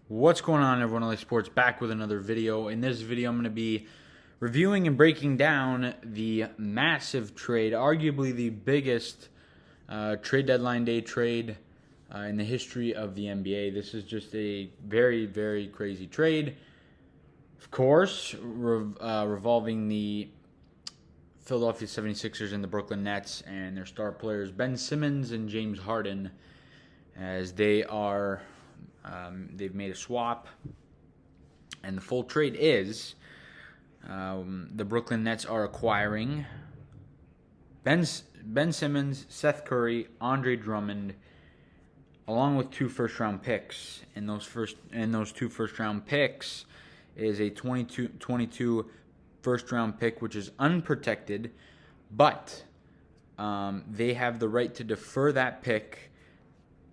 What's going on, everyone? LA Sports back with another video. In this video, I'm going to be reviewing and breaking down the massive trade, arguably the biggest trade deadline day trade in the history of the NBA. This is just a very, very crazy trade. Of course, revolving the Philadelphia 76ers and the Brooklyn Nets and their star players Ben Simmons and James Harden, as they've made a swap, and the full trade is the Brooklyn Nets are acquiring Ben Simmons, Seth Curry, Andre Drummond, along with 2 first-round picks. And those 2 first-round picks is a 22 first-round pick, which is unprotected, but they have the right to defer that pick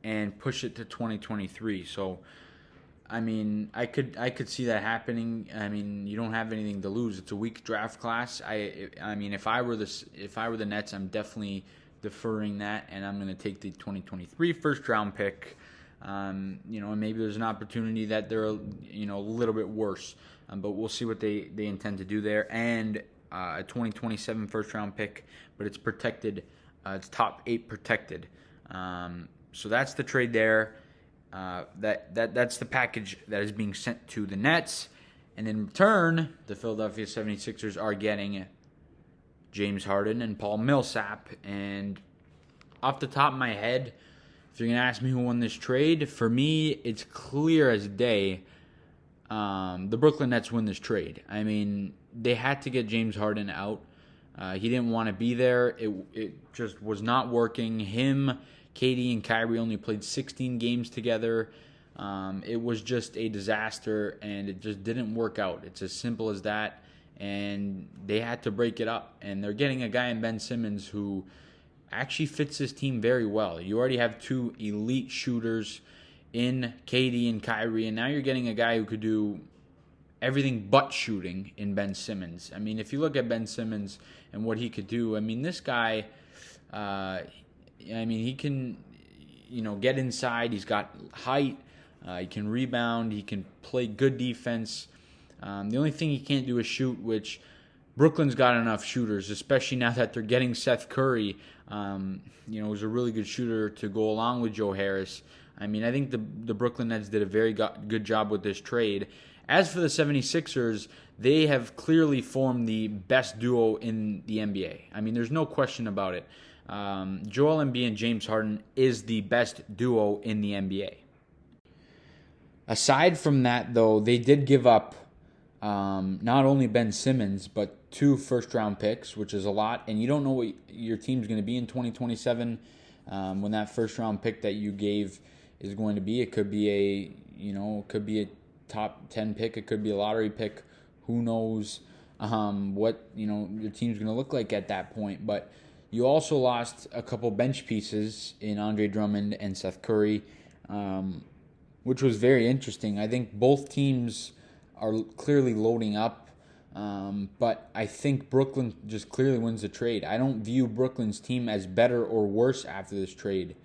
and push it to 2023. So, I mean, I could see that happening. I mean, you don't have anything to lose. It's a weak draft class. I mean, if I were the Nets, I'm definitely deferring that, and I'm going to take the 2023 first round pick. And maybe there's an opportunity that they're a little bit worse, but we'll see what they intend to do there. And a 2027 first round pick, but it's protected. It's top 8 protected. So that's the trade there. That's the package that is being sent to the Nets. And in return, the Philadelphia 76ers are getting James Harden and Paul Millsap. And off the top of my head, if you're going to ask me who won this trade, for me, it's clear as day. The Brooklyn Nets win this trade. I mean, they had to get James Harden out. He didn't want to be there. It just was not working. Him, KD, and Kyrie only played 16 games together. It was just a disaster, and it just didn't work out. It's as simple as that, and they had to break it up. And they're getting a guy in Ben Simmons who actually fits this team very well. You already have 2 elite shooters in KD and Kyrie, and now you're getting a guy who could do everything but shooting in Ben Simmons. I mean, if you look at Ben Simmons and what he could do, I mean, this guy, he can, get inside. He's got height. He can rebound. He can play good defense. The only thing he can't do is shoot, which Brooklyn's got enough shooters, especially now that they're getting Seth Curry, who's a really good shooter to go along with Joe Harris. I mean, I think the Brooklyn Nets did a very good job with this trade. As for the 76ers, they have clearly formed the best duo in the NBA. I mean, there's no question about it. Joel Embiid and James Harden is the best duo in the NBA. Aside from that, though, they did give up not only Ben Simmons, but 2 first-round picks, which is a lot. And you don't know what your team's going to be in 2027 when that first-round pick that you gave is going to be. It could be a top 10 pick. It could be a lottery pick. Who knows what your team's going to look like at that point. But you also lost a couple bench pieces in Andre Drummond and Seth Curry, which was very interesting. I think both teams are clearly loading up, but I think Brooklyn just clearly wins the trade. I don't view Brooklyn's team as better or worse after this trade.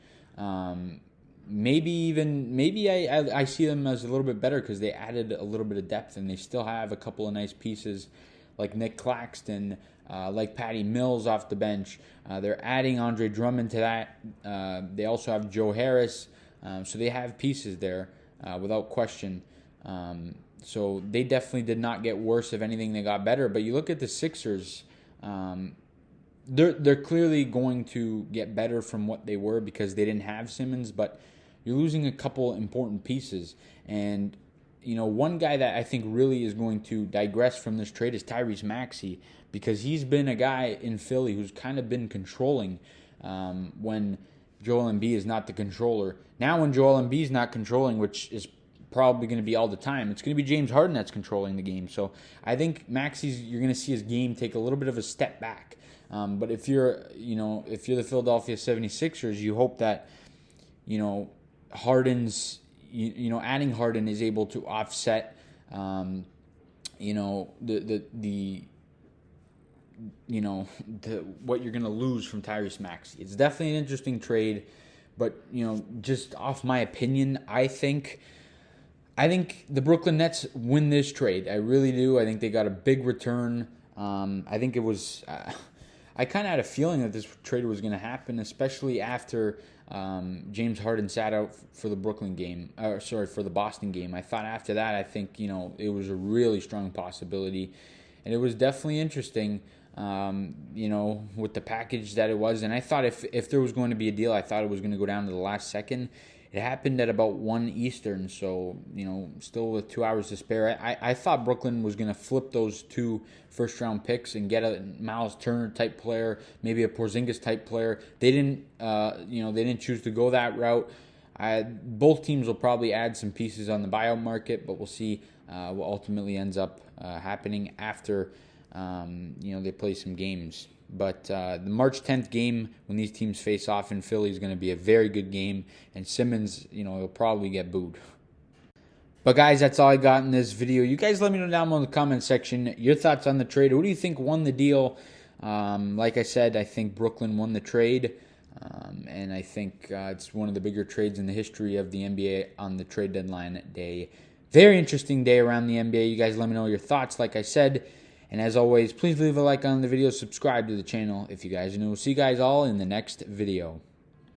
Maybe I see them as a little bit better because they added a little bit of depth, and they still have a couple of nice pieces like Nick Claxton, like Patty Mills off the bench. They're adding Andre Drummond to that. They also have Joe Harris, so they have pieces there without question. So they definitely did not get worse. If anything, they got better. But you look at the Sixers, they're clearly going to get better from what they were because they didn't have Simmons, but you're losing a couple important pieces. And, one guy that I think really is going to digress from this trade is Tyrese Maxey, because he's been a guy in Philly who's kind of been controlling when Joel Embiid is not the controller. Now when Joel Embiid is not controlling, which is probably going to be all the time, it's going to be James Harden that's controlling the game. So I think you're going to see his game take a little bit of a step back. But if you're the Philadelphia 76ers, you hope that, Harden's, adding Harden is able to offset, what you're going to lose from Tyrese Maxey. It's definitely an interesting trade, but, just off my opinion, I think I think the Brooklyn Nets win this trade. I really do. I think they got a big return. I think it was. I kind of had a feeling that this trade was going to happen, especially after James Harden sat out for the Brooklyn game. For the Boston game. I thought after that, I think it was a really strong possibility, and it was definitely interesting. With the package that it was, and I thought if there was going to be a deal, I thought it was going to go down to the last second. It happened at about 1 Eastern, so, still with 2 hours to spare. I thought Brooklyn was going to flip those 2 first-round picks and get a Miles Turner-type player, maybe a Porzingis-type player. They didn't, they didn't choose to go that route. Both teams will probably add some pieces on the buyout market, but we'll see what ultimately ends up happening after, they play some games. But the March 10th game, when these teams face off in Philly, is going to be a very good game. And Simmons, he'll probably get booed. But guys, that's all I got in this video. You guys let me know down below in the comment section your thoughts on the trade. Who do you think won the deal? Like I said, I think Brooklyn won the trade. And I think it's one of the bigger trades in the history of the NBA on the trade deadline day. Very interesting day around the NBA. You guys let me know your thoughts, like I said. And as always, please leave a like on the video, subscribe to the channel if you guys are new. We'll see you guys all in the next video.